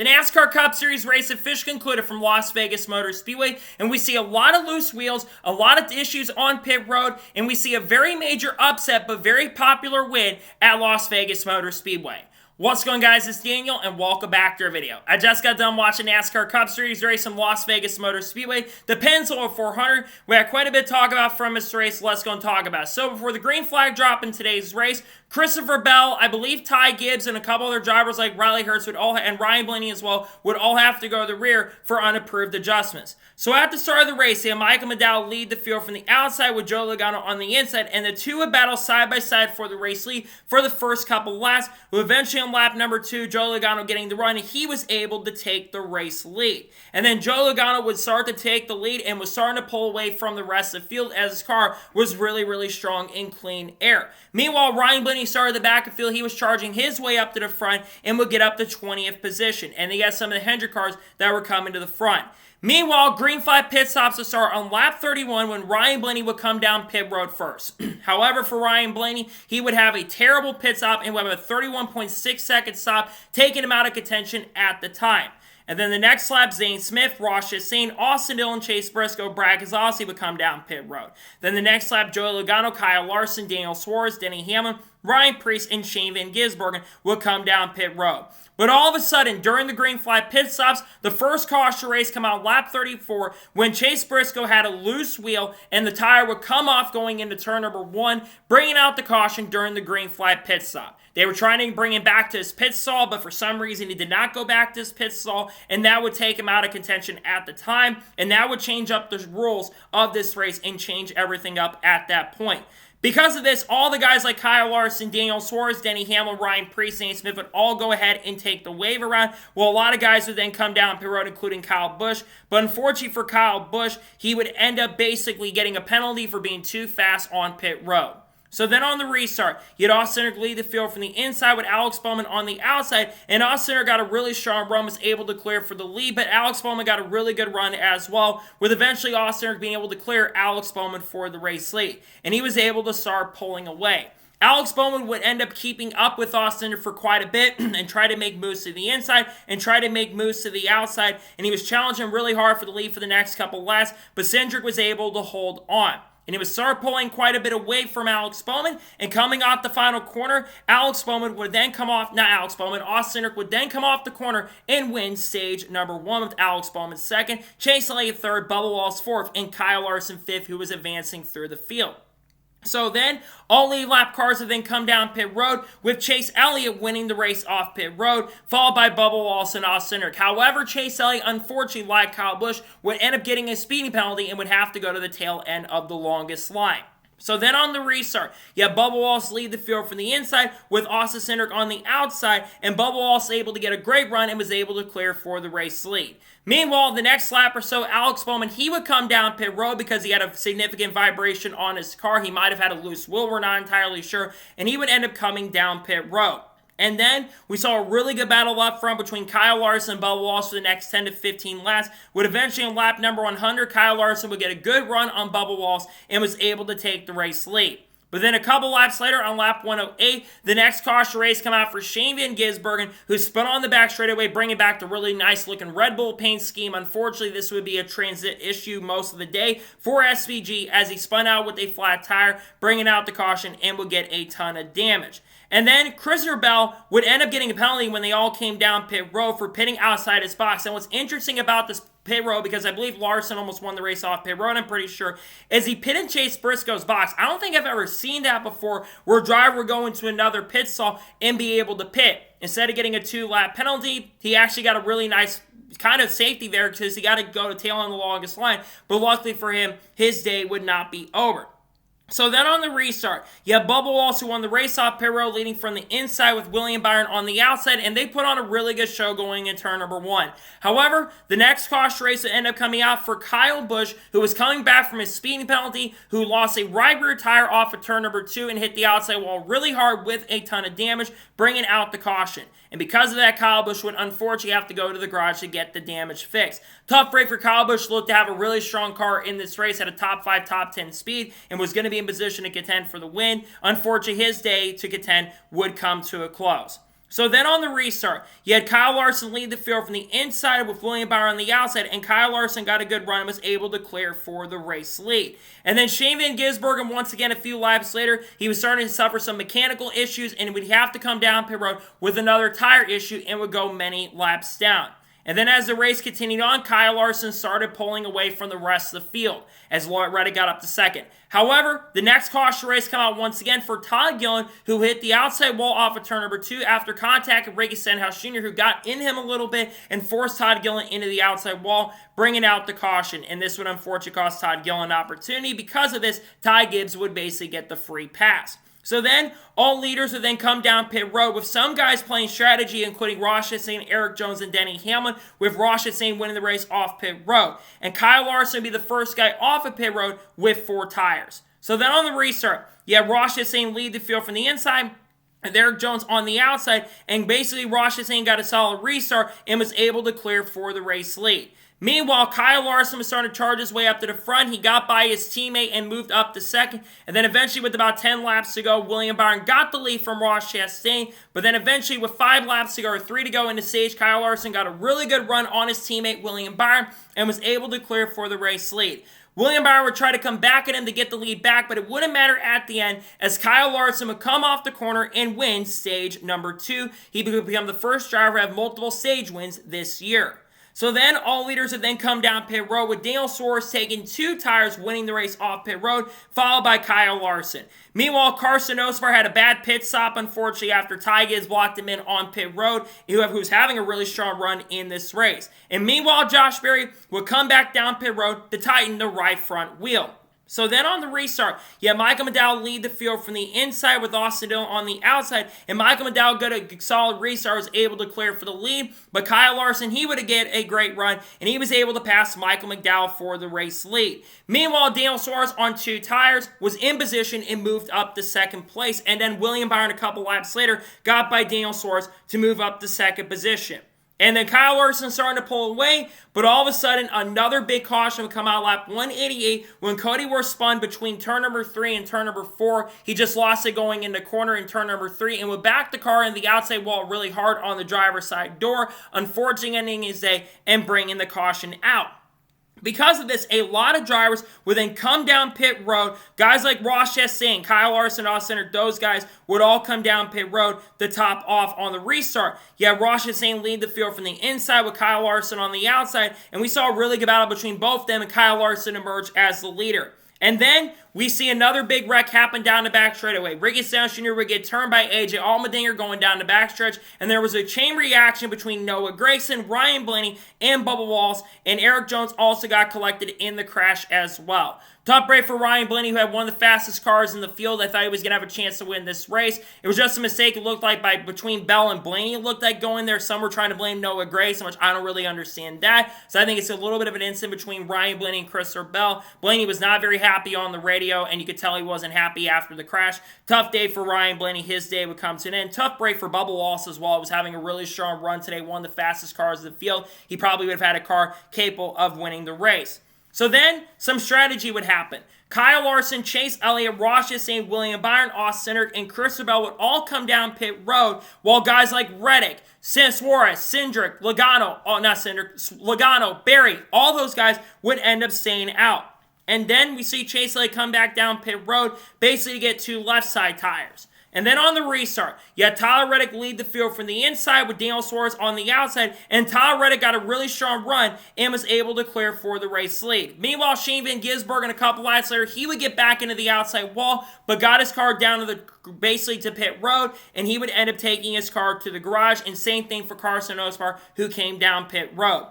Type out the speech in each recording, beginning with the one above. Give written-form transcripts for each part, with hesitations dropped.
The NASCAR Cup Series race officially concluded from Las Vegas Motor Speedway, and we see a lot of loose wheels, a lot of issues on pit road, and we see a very major upset but very popular win at Las Vegas Motor Speedway. What's going on, guys? It's Daniel, and welcome back to our video. I just got done watching NASCAR Cup Series race from Las Vegas Motor Speedway, the Pennzoil 400. We had quite a bit to talk about from this race. Let's go and talk about it. So before the green flag drop in today's race, Christopher Bell, I believe Ty Gibbs, and a couple other drivers like Riley Hurts and Ryan Blaney as well would all have to go to the rear for unapproved adjustments. So at the start of the race, you had Michael McDowell lead the field from the outside with Joe Logano on the inside, and the two would battle side by side for the race lead for the first couple laps, who eventually on lap number 2, Joe Logano getting the run, and he was able to take the race lead. And then Joe Logano would start to take the lead and was starting to pull away from the rest of the field as his car was really strong in clean air. Meanwhile, Ryan Blaney started the back of the field. He was charging his way up to the front and would get up to 20th position. And they got some of the Hendrick cars that were coming to the front. Meanwhile, green flag pit stops would start on lap 31 when Ryan Blaney would come down pit road first. However, for Ryan Blaney, he would have a terrible pit stop and would have a 31.6 second stop, taking him out of contention at the time. And then the next lap, Zane Smith, Ross Chastain, Austin Dillon, Chase Briscoe, Brad Keselowski would come down pit road. Then the next lap, Joey Logano, Kyle Larson, Daniel Suarez, Denny Hamlin, Ryan Preece, and Shane Van Gisbergen would come down pit road. But all of a sudden, during the green flag pit stops, the first caution race come out lap 34 when Chase Briscoe had a loose wheel and the tire would come off going into turn number 1, bringing out the caution during the green flag pit stop. They were trying to bring him back to his pit stall, but for some reason he did not go back to his pit stall, and that would take him out of contention at the time, and that would change up the rules of this race and change everything up at that point. Because of this, all the guys like Kyle Larson, Daniel Suarez, Denny Hamlin, Ryan Preece, Zane Smith would all go ahead and take the wave around, while a lot of guys would then come down pit road, including Kyle Busch. But unfortunately for Kyle Busch, he would end up basically getting a penalty for being too fast on pit road. So then on the restart, you had Austin Cindric lead the field from the inside with Alex Bowman on the outside, and Austin Cindric got a really strong run, was able to clear for the lead, but Alex Bowman got a really good run as well, with eventually Austin Cindric being able to clear Alex Bowman for the race lead, and he was able to start pulling away. Alex Bowman would end up keeping up with Austin for quite a bit and try to make moves to the inside and try to make moves to the outside, and he was challenging really hard for the lead for the next couple laps, but Cindric was able to hold on. And he would start pulling quite a bit away from Alex Bowman, and coming off the final corner, Austin Cindric would then come off the corner and win stage number 1 with Alex Bowman second, Chase Elliott third, Bubba Wallace fourth, and Kyle Larson fifth, who was advancing through the field. So then, all lead lap cars would then come down pit road, with Chase Elliott winning the race off pit road, followed by Bubba Wallace and Austin Cindric. However, Chase Elliott, unfortunately, like Kyle Busch, would end up getting a speeding penalty and would have to go to the tail end of the longest line. So then on the restart, you have Bubba Wallace lead the field from the inside with Austin Cindric on the outside, and Bubba Wallace able to get a great run and was able to clear for the race lead. Meanwhile, the next lap or so, Alex Bowman, he would come down pit road because he had a significant vibration on his car. He might have had a loose wheel, we're not entirely sure, and he would end up coming down pit road. And then we saw a really good battle up front between Kyle Larson and Bubba Wallace for the next 10 to 15 laps, with eventually on lap number 100, Kyle Larson would get a good run on Bubba Wallace and was able to take the race lead. But then a couple laps later, on lap 108, the next caution race come out for Shane Van Gisbergen, who spun on the back straightaway, bringing back the really nice-looking Red Bull paint scheme. Unfortunately, this would be a transit issue most of the day for SVG as he spun out with a flat tire, bringing out the caution, and would get a ton of damage. And then Christopher Bell would end up getting a penalty when they all came down pit road for pitting outside his box. And what's interesting about this pit road, because I believe Larson almost won the race off pit road, I'm pretty sure, is he pitted Chase Briscoe's box. I don't think I've ever seen that before, where a driver would go into another pit stall and be able to pit. Instead of getting a 2-lap penalty, he actually got a really nice kind of safety there because he got to go to tail on the longest line. But luckily for him, his day would not be over. So then on the restart, you have Bubba Wallace, who won the race off pit road, leading from the inside with William Byron on the outside, and they put on a really good show going in turn number 1. However, the next caution race would end up coming out for Kyle Busch, who was coming back from his speeding penalty, who lost a right rear tire off of turn number 2 and hit the outside wall really hard with a ton of damage, bringing out the caution. And because of that, Kyle Busch would unfortunately have to go to the garage to get the damage fixed. Tough break for Kyle Busch. Looked to have a really strong car in this race, had a top 5, top 10 speed, and was going to be in position to contend for the win. Unfortunately, his day to contend would come to a close. So then on the restart, you had Kyle Larson lead the field from the inside with William Byron on the outside, and Kyle Larson got a good run and was able to clear for the race lead. And then Shane Van Gisbergen, once again, a few laps later, he was starting to suffer some mechanical issues and would have to come down pit road with another tire issue and would go many laps down. And then as the race continued on, Kyle Larson started pulling away from the rest of the field as Reddick got up to second. However, the next caution race came out once again for Todd Gillen, who hit the outside wall off of turn number 2 after contact with Ricky Stenhouse Jr., who got in him a little bit and forced Todd Gillen into the outside wall, bringing out the caution. And this would unfortunately cost Todd Gillen an opportunity. Because of this, Ty Gibbs would basically get the free pass. So then, all leaders would then come down pit road with some guys playing strategy, including Ross Chastain, Eric Jones, and Denny Hamlin, with Ross Chastain winning the race off pit road. And Kyle Larson would be the first guy off of pit road with 4 tires. So then on the restart, you have Ross Chastain lead the field from the inside, and Eric Jones on the outside, and basically Ross Chastain got a solid restart and was able to clear for the race lead. Meanwhile, Kyle Larson was starting to charge his way up to the front. He got by his teammate and moved up to second. And then eventually, with about 10 laps to go, William Byron got the lead from Ross Chastain. But then eventually, with 5 laps to go, or 3 to go in the stage, Kyle Larson got a really good run on his teammate, William Byron, and was able to clear for the race lead. William Byron would try to come back at him to get the lead back, but it wouldn't matter at the end as Kyle Larson would come off the corner and win stage number 2. He would become the first driver to have multiple stage wins this year. So then all leaders would then come down pit road with Daniel Suarez taking 2 tires, winning the race off pit road, followed by Kyle Larson. Meanwhile, Carson Osbar had a bad pit stop, unfortunately, after Ty Gibbs blocked him in on pit road, who's having a really strong run in this race. And meanwhile, Josh Berry would come back down pit road to tighten the right front wheel. So then on the restart, you have Michael McDowell lead the field from the inside with Austin Dillon on the outside, and Michael McDowell got a solid restart, was able to clear for the lead, but Kyle Larson, he would get a great run, and he was able to pass Michael McDowell for the race lead. Meanwhile, Daniel Suarez on 2 tires was in position and moved up to second place, and then William Byron a couple laps later got by Daniel Suarez to move up to second position. And then Kyle Larson starting to pull away, but all of a sudden, another big caution would come out lap 188 when Cody Worth spun between turn number 3 and turn number 4. He just lost it going into corner in turn number 3 and would back the car in the outside wall really hard on the driver's side door, unfortunately ending his day and bringing the caution out. Because of this, a lot of drivers would then come down pit road. Guys like Ross Chastain, Kyle Larson, Austin, those guys would all come down pit road to top off on the restart. You have Ross Chastain lead the field from the inside with Kyle Larson on the outside, and we saw a really good battle between both them, and Kyle Larson emerged as the leader. And then we see another big wreck happen down the back straightaway. Ricky Stenhouse Jr. would get turned by AJ Allmendinger going down the backstretch, and there was a chain reaction between Noah Gragson, Ryan Blaney, and Bubba Wallace, and Eric Jones also got collected in the crash as well. Tough break for Ryan Blaney, who had one of the fastest cars in the field. I thought he was going to have a chance to win this race. It was just a mistake, it looked like, between Bell and Blaney. It looked like going there. Some were trying to blame Noah Gragson, which I don't really understand that. So I think it's a little bit of an incident between Ryan Blaney and Christopher Bell. Blaney was not very happy on the radio, and you could tell he wasn't happy after the crash. Tough day for Ryan Blaney. His day would come to an end. Tough break for Bubba Wallace as well. He was having a really strong run today, one of the fastest cars in the field. He probably would have had a car capable of winning the race. So then, some strategy would happen. Kyle Larson, Chase Elliott, Ross Chastain, William Byron, Austin Cindric, and Christopher Bell would all come down pit road, while guys like Reddick, Suarez, Cindric, Logano, Berry, all those guys would end up staying out. And then we see Chase Elliott come back down pit road, basically to get 2 left side tires. And then on the restart, you had Tyler Reddick lead the field from the inside with Daniel Suarez on the outside, and Tyler Reddick got a really strong run and was able to clear for the race lead. Meanwhile, Shane Van Gisbergen, a couple laps later, he would get back into the outside wall, but got his car down to basically to pit road, and he would end up taking his car to the garage, and same thing for Carson Osbar, who came down pit road.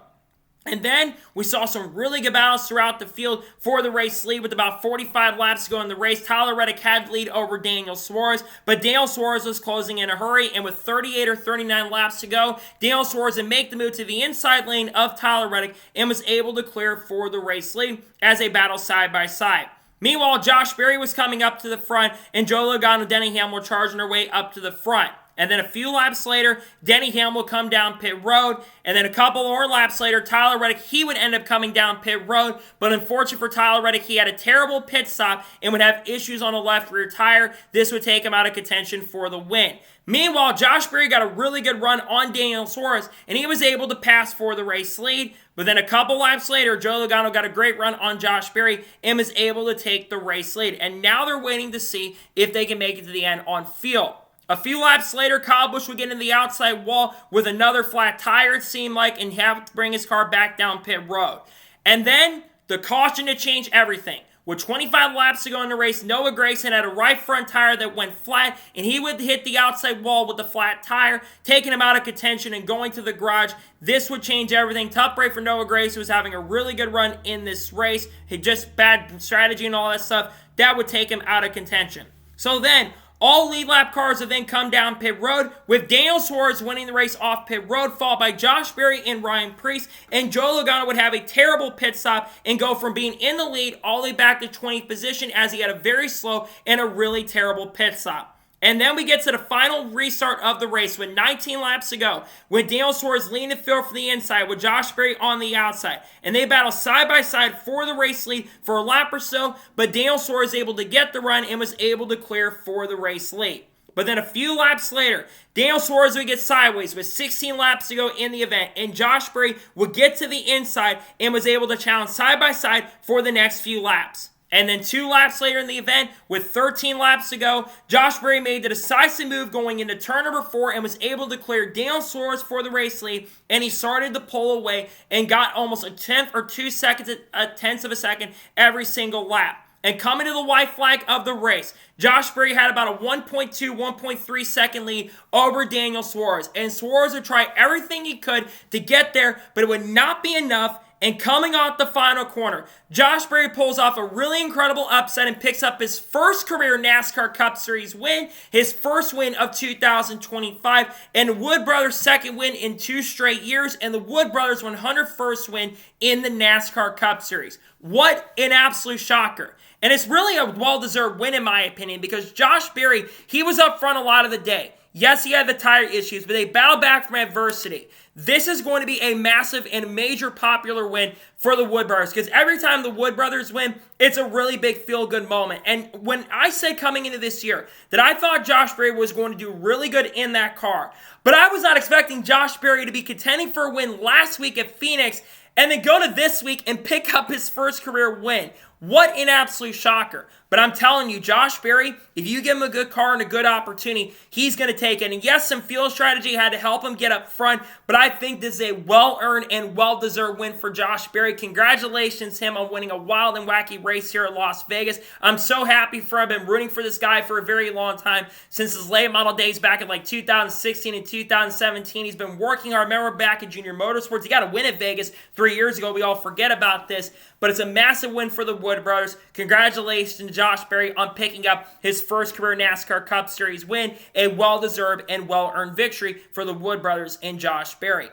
And then we saw some really good battles throughout the field for the race lead with about 45 laps to go in the race. Tyler Reddick had the lead over Daniel Suarez, but Daniel Suarez was closing in a hurry, and with 38 or 39 laps to go, Daniel Suarez would make the move to the inside lane of Tyler Reddick and was able to clear for the race lead as they battle side by side. Meanwhile, Josh Berry was coming up to the front, and Joe Logano and Denny Hamlin were charging their way up to the front. And then a few laps later, Denny Hamlin will come down pit road. And then a couple more laps later, Tyler Reddick, he would end up coming down pit road. But unfortunately for Tyler Reddick, he had a terrible pit stop and would have issues on the left rear tire. This would take him out of contention for the win. Meanwhile, Josh Berry got a really good run on Daniel Suarez, and he was able to pass for the race lead. But then a couple laps later, Joey Logano got a great run on Josh Berry and was able to take the race lead. And now they're waiting to see if they can make it to the end on field. A few laps later, Kyle Busch would get in the outside wall with another flat tire, it seemed like, and have to bring his car back down pit road. And then the caution to change everything. With 25 laps to go in the race, Noah Gragson had a right front tire that went flat, and he would hit the outside wall with the flat tire, taking him out of contention and going to the garage. This would change everything. Tough break for Noah Gragson, who was having a really good run in this race. He just bad strategy and all that stuff. That would take him out of contention. So then, all lead lap cars would then come down pit road, with Daniel Suarez winning the race off pit road, followed by Josh Berry and Ryan Preece, and Joey Logano would have a terrible pit stop and go from being in the lead all the way back to 20th position, as he had a very slow and a really terrible pit stop. And then we get to the final restart of the race with 19 laps to go, with Daniel Suarez leading the field from the inside with Josh Berry on the outside. And they battle side by side for the race lead for a lap or so, but Daniel Suarez was able to get the run and was able to clear for the race lead. But then a few laps later, Daniel Suarez would get sideways with 16 laps to go in the event, and Josh Berry would get to the inside and was able to challenge side by side for the next few laps. And then 2 laps later in the event, with 13 laps to go, Josh Berry made the decisive move going into turn number 4 and was able to clear Daniel Suarez for the race lead, and he started to pull away and got almost a tenth or 2 seconds, a tenth of a second every single lap. And coming to the white flag of the race, Josh Berry had about a 1.2, 1.3 second lead over Daniel Suarez. And Suarez would try everything he could to get there, but it would not be enough. And coming off the final corner, Josh Berry pulls off a really incredible upset and picks up his first career NASCAR Cup Series win, his first win of 2025, and Wood Brothers' second win in 2 straight years, and the Wood Brothers' 101st win in the NASCAR Cup Series. What an absolute shocker. And it's really a well-deserved win in my opinion, because Josh Berry, he was up front a lot of the day. Yes, he had the tire issues, but they battled back from adversity. This is going to be a massive and major popular win for the Wood Brothers, because every time the Wood Brothers win, it's a really big feel-good moment. And when I said coming into this year that I thought Josh Berry was going to do really good in that car, but I was not expecting Josh Berry to be contending for a win last week at Phoenix and then go to this week and pick up his first career win. What an absolute shocker. But I'm telling you, Josh Berry, if you give him a good car and a good opportunity, he's going to take it. And yes, some field strategy had to help him get up front, but I think this is a well-earned and well-deserved win for Josh Berry. Congratulations to him on winning a wild and wacky race here at Las Vegas. I'm so happy for him. I've been rooting for this guy for a very long time, since his late model days back in like 2016 and 2017. He's been working hard. I remember back at Junior Motorsports, he got a win at Vegas 3 years ago. We all forget about this, but it's a massive win for the Wood Brothers. Congratulations to Josh Berry on picking up his first career NASCAR Cup Series win, a well-deserved and well-earned victory for the Wood Brothers and Josh Berry.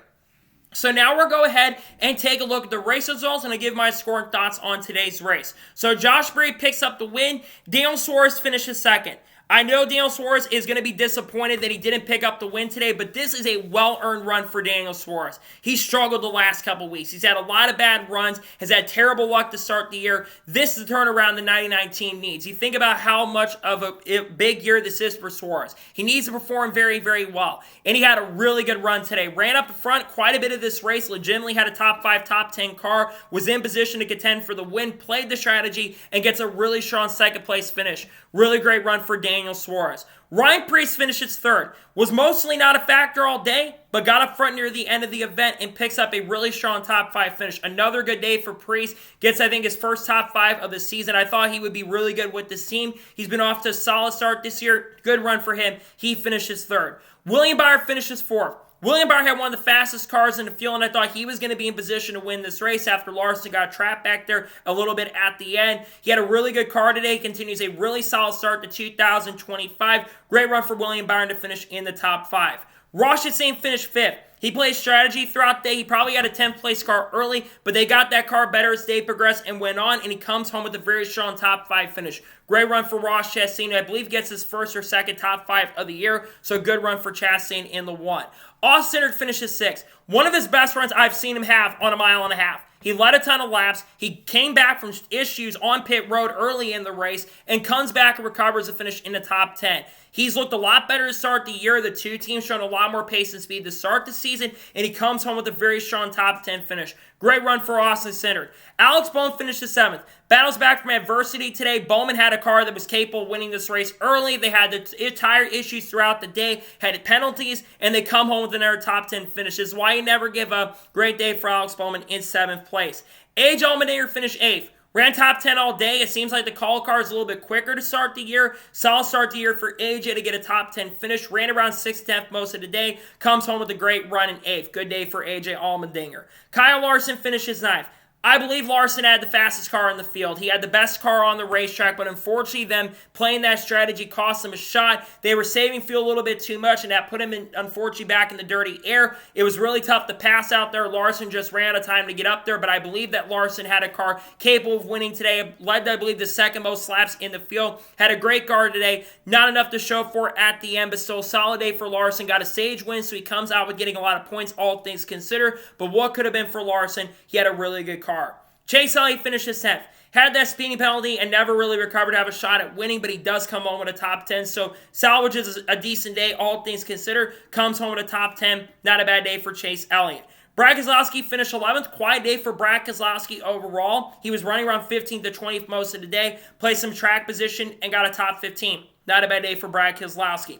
So now we'll go ahead and take a look at the race results, and I give my score and thoughts on today's race. So Josh Berry picks up the win. Daniel Suarez finishes second. I know Daniel Suarez is going to be disappointed that he didn't pick up the win today, but this is a well-earned run for Daniel Suarez. He struggled the last couple weeks. He's had a lot of bad runs, has had terrible luck to start the year. This is the turnaround the 99 team needs. You think about how much of a big year this is for Suarez. He needs to perform very, very well. And he had a really good run today. Ran up the front quite a bit of this race, legitimately had a top 5, top 10 car, was in position to contend for the win, played the strategy, and gets a really strong second place finish. Really great run for Daniel Suarez. Ryan Preece finishes third. Was mostly not a factor all day, but got up front near the end of the event and picks up a really strong top 5 finish. Another good day for Preece. Gets, I think, his first top 5 of the season. I thought he would be really good with this team. He's been off to a solid start this year. Good run for him. He finishes third. William Byron finishes fourth. William Byron had one of the fastest cars in the field, and I thought he was going to be in position to win this race after Larson got trapped back there a little bit at the end. He had a really good car today. He continues a really solid start to 2025. Great run for William Byron to finish in the top 5. Ross Chastain finished 5th. He played strategy throughout the day. He probably had a 10th place car early, but they got that car better as the day progressed and went on, and he comes home with a very strong top 5 finish. Great run for Ross Chastain, who I believe gets his first or second top 5 of the year, so good run for Chastain in the 1. Austin Cindric finishes 6th. One of his best runs I've seen him have on a mile and a half. He led a ton of laps. He came back from issues on pit road early in the race and comes back and recovers to finish in the top 10. He's looked a lot better to start the year. The two teams showing a lot more pace and speed to start the season, and he comes home with a very strong top 10 finish. Great run for Austin Cindric. Alex Bowman finished 7th. Battles back from adversity today. Bowman had a car that was capable of winning this race early. They had the tire issues throughout the day, had penalties, and they come home with another top 10 finish. This is why you never give up. Great day for Alex Bowman in 7th place. AJ Allmendinger finished 8th. Ran top 10 all day. It seems like the call car is a little bit quicker to start the year. Solid start the year for AJ to get a top 10 finish. Ran around 6th, 10th most of the day. Comes home with a great run in 8th. Good day for AJ Allmendinger. Kyle Larson finishes 9th. I believe Larson had the fastest car in the field. He had the best car on the racetrack, but unfortunately them playing that strategy cost them a shot. They were saving fuel a little bit too much, and that put him, unfortunately, back in the dirty air. It was really tough to pass out there. Larson just ran out of time to get up there, but I believe that Larson had a car capable of winning today. Led, I believe, the second most laps in the field. Had a great car today. Not enough to show for at the end, but still a solid day for Larson. Got a stage win, so he comes out with getting a lot of points, all things considered. But what could have been for Larson? He had a really good car. Chase Elliott finishes 10th. Had that speeding penalty and never really recovered to have a shot at winning, but he does come home with a top 10. So salvages a decent day, all things considered. Comes home with a top 10. Not a bad day for Chase Elliott. Brad Keselowski finished 11th. Quiet day for Brad Keselowski overall. He was running around 15th to 20th most of the day. Played some track position and got a top 15. Not a bad day for Brad Keselowski.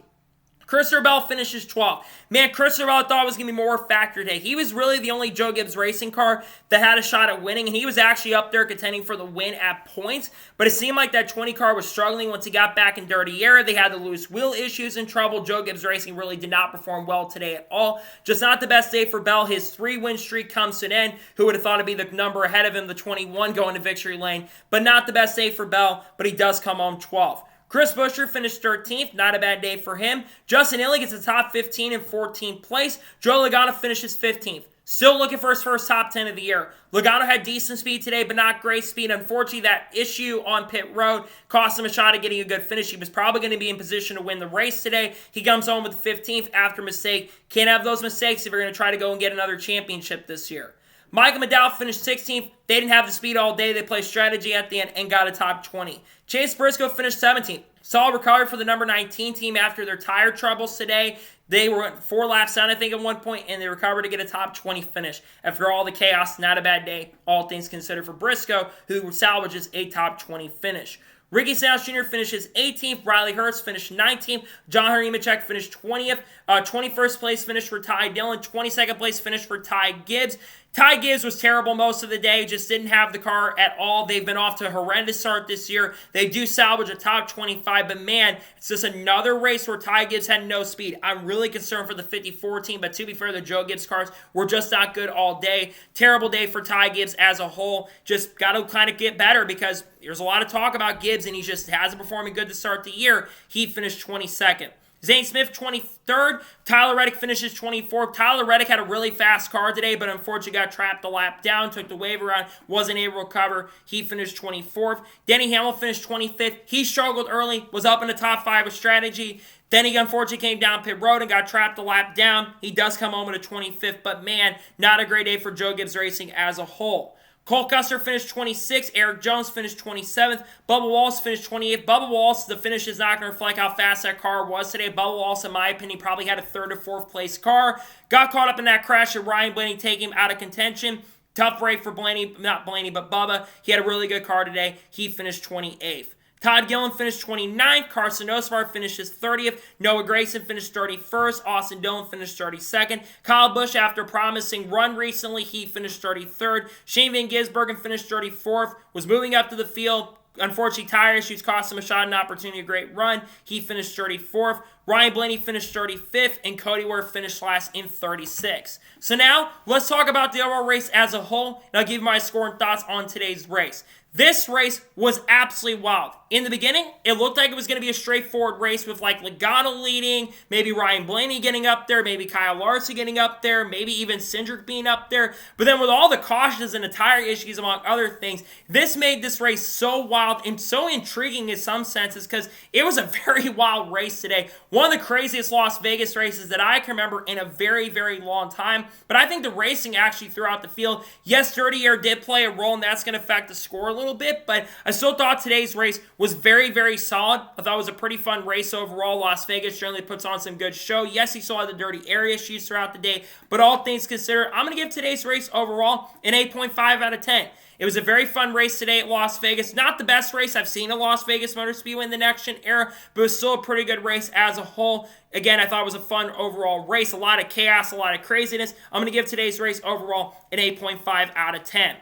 Christopher Bell finishes 12th. Man, Christopher Bell thought it was going to be more factor today. He was really the only Joe Gibbs racing car that had a shot at winning, and he was actually up there contending for the win at points. But it seemed like that 20 car was struggling once he got back in dirty air. They had the loose wheel issues and trouble. Joe Gibbs Racing really did not perform well today at all. Just not the best day for Bell. His 3-win streak comes to an end. Who would have thought it'd be the number ahead of him, the 21 going to victory lane. But not the best day for Bell, but he does come home 12th. Chris Buescher finished 13th. Not a bad day for him. Justin Haley gets a top 15 in 14th place. Joe Logano finishes 15th. Still looking for his first top 10 of the year. Logano had decent speed today, but not great speed. Unfortunately, that issue on pit road cost him a shot at getting a good finish. He was probably going to be in position to win the race today. He comes home with 15th after mistake. Can't have those mistakes if you're going to try to go and get another championship this year. Michael McDowell finished 16th. They didn't have the speed all day. They played strategy at the end and got a top 20. Chase Briscoe finished 17th. Solid recovery for the number 19 team after their tire troubles today. They were 4 laps down, I think, at one point, and they recovered to get a top 20 finish. After all the chaos, not a bad day, all things considered for Briscoe, who salvages a top 20 finish. Ricky Stenhouse Jr. finishes 18th. Riley Hurst finished 19th. John Hunter Nemechek finished 20th. 21st place finish for Ty Dillon. 22nd place finish for Ty Gibbs. Ty Gibbs was terrible most of the day, just didn't have the car at all. They've been off to a horrendous start this year. They do salvage a top 25, but man, it's just another race where Ty Gibbs had no speed. I'm really concerned for the 54 team, but to be fair, the Joe Gibbs cars were just not good all day. Terrible day for Ty Gibbs as a whole. Just got to kind of get better because there's a lot of talk about Gibbs, and he just hasn't performing good to start the year. He finished 22nd. Zane Smith, 23rd. Tyler Reddick finishes 24th. Tyler Reddick had a really fast car today, but unfortunately got trapped a lap down, took the wave around, wasn't able to recover. He finished 24th. Denny Hamlin finished 25th. He struggled early, was up in the top 5 with strategy. Then he unfortunately came down pit road and got trapped a lap down. He does come home with a 25th, but man, not a great day for Joe Gibbs Racing as a whole. Cole Custer finished 26th. Eric Jones finished 27th. Bubba Wallace finished 28th. Bubba Wallace, the finish is not going to reflect how fast that car was today. Bubba Wallace, in my opinion, probably had a 3rd or 4th place car. Got caught up in that crash of Ryan Blaney taking him out of contention. Tough break for Blaney, not Blaney, but Bubba. He had a really good car today. He finished 28th. Todd Gillen finished 29th. Carson Osvar finishes 30th. Noah Gragson finished 31st. Austin Dillon finished 32nd. Kyle Busch, after promising run recently, he finished 33rd. Shane Van Gisbergen finished 34th. Was moving up to the field. Unfortunately, tire issues cost him a shot and opportunity, a great run. He finished 34th. Ryan Blaney finished 35th, and Cody Ware finished last in 36th. So now, let's talk about the overall race as a whole, and I'll give you my score and thoughts on today's race. This race was absolutely wild. In the beginning, it looked like it was going to be a straightforward race with like Logano leading, maybe Ryan Blaney getting up there, maybe Kyle Larson getting up there, maybe even Cindric being up there. But then with all the cautions and the tire issues, among other things, this made this race so wild and so intriguing in some senses because it was a very wild race today. One of the craziest Las Vegas races that I can remember in a very, very long time. But I think the racing actually throughout the field, yes, dirty air did play a role, and that's going to affect the score a little bit, but I still thought today's race was very, very solid. I thought it was a pretty fun race overall. Las Vegas generally puts on some good show. Yes, he still had the dirty air issues throughout the day, but all things considered, I'm going to give today's race overall an 8.5 out of 10. It was a very fun race today at Las Vegas. Not the best race I've seen at Las Vegas Motor Speedway in the next-gen era, but it was still a pretty good race as a whole. Again, I thought it was a fun overall race. A lot of chaos, a lot of craziness. I'm going to give today's race overall an 8.5 out of 10.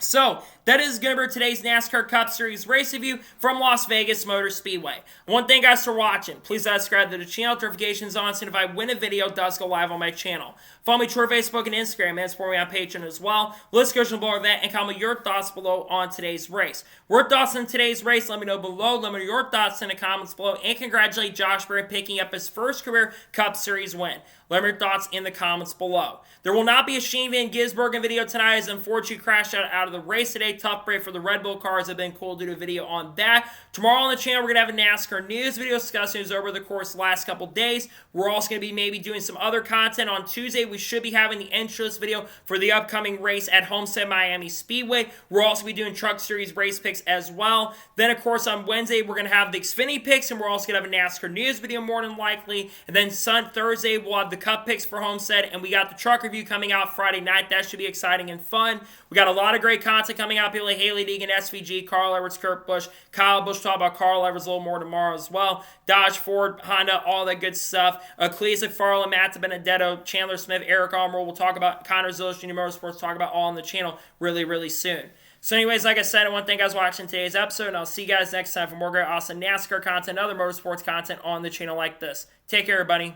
So, that is going to be today's NASCAR Cup Series race review from Las Vegas Motor Speedway. One thing, guys, for watching. Please subscribe to the channel, notifications on, so if I win a video, it does go live on my channel. Follow me on Twitter, Facebook, and Instagram, and support me on Patreon as well. Let's go below that and comment your thoughts below on today's race. Your thoughts on today's race, let me know below. Let me know your thoughts in the comments below, and congratulate Josh Berry picking up his first career Cup Series win. Let me know your thoughts in the comments below. There will not be a Shane Van Gisbergen video tonight as unfortunately crashed out of the race today. Tough break for the Red Bull cars. Have been cool to do a video on that. Tomorrow on the channel, we're going to have a NASCAR news video discussing news over the course of the last couple days. We're also going to be maybe doing some other content. On Tuesday, we should be having the intros video for the upcoming race at Homestead Miami Speedway. We'll also be doing Truck Series race picks as well. Then, of course, on Wednesday, we're going to have the Xfinity picks, and we're also going to have a NASCAR news video more than likely. And then Thursday, we'll have the Cup picks for Homestead, and we got the truck review coming out Friday night. That should be exciting and fun. We got a lot of great content coming out. People like Haley Deegan, SVG, Carl Edwards, Kurt Busch, Kyle Busch. Talk about Carl Edwards a little more tomorrow as well. Dodge, Ford, Honda, all that good stuff. Cleese McFarland, Matt Benedetto, Chandler Smith, Eric Almer. We'll talk about Connor Zilish, Junior Motorsports. Talk about all on the channel really, really soon. So anyways, like I said, I want to thank you guys for watching today's episode, and I'll see you guys next time for more great, awesome NASCAR content and other motorsports content on the channel like this. Take care, everybody.